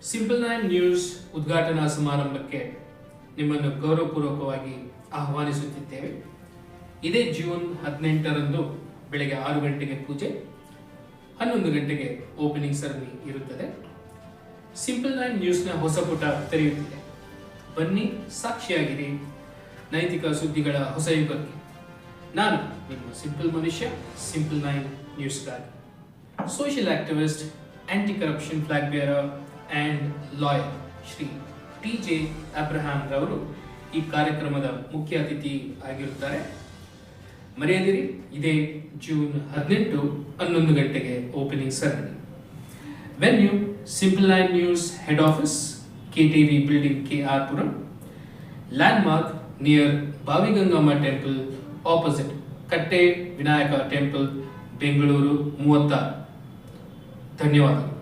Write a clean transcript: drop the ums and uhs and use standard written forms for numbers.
Simple nine news ಉದ್ಘಾಟನಾ ಸಮಾರಂಭಕ್ಕೆ ನಿಮ್ಮನ್ನು ಗೌರವಪೂರ್ವಕವಾಗಿ ಆಹ್ವಾನಿಸುತ್ತಿದ್ದೇವೆ. ಇದೇ ಜೂನ್ 18ರಂದು ಬೆಳಗ್ಗೆ 6 ಗಂಟೆಗೆ ಪೂಜೆ, 11 ಗಂಟೆಗೆ ಓಪನಿಂಗ್ ಸರಣಿ ಇರುತ್ತದೆ. ಸಿಂಪಲ್ ನೈನ್ ನ್ಯೂಸ್ನ ಹೊಸ ಪುಟ ತೆರೆಯುತ್ತಿದೆ. ಬನ್ನಿ, ಸಾಕ್ಷಿಯಾಗಿರಿ ನೈತಿಕ ಸುದ್ದಿಗಳ ಹೊಸ ಯುಗಕ್ಕೆ. ನಾನು ನಿಮ್ಮ ಸಿಂಪಲ್ ಮನುಷ್ಯ, ಸಿಂಪಲ್ ನೈನ್ ನ್ಯೂಸ್ಗಾಗಿ. Social activist, anti corruption flag bearer and lawyer Shri T J. Abraham ರವರು ಈ ಕಾರ್ಯಕ್ರಮದ ಮುಖ್ಯ ಅತಿಥಿ ಆಗಿರುತ್ತಾರೆ. ಮರೆಯದಿರಿ, ಇದೇ ಜೂನ್ 18 11 ಗಂಟೆಗೆ ಓಪನಿಂಗ್ ಸರಣಿ. Venue simple nine news head office, KTV building, KR Puram. Landmark near Bavigangamma temple opposite Katte Vinayaka temple, Bengaluru 36. ಧನ್ಯವಾದಗಳು.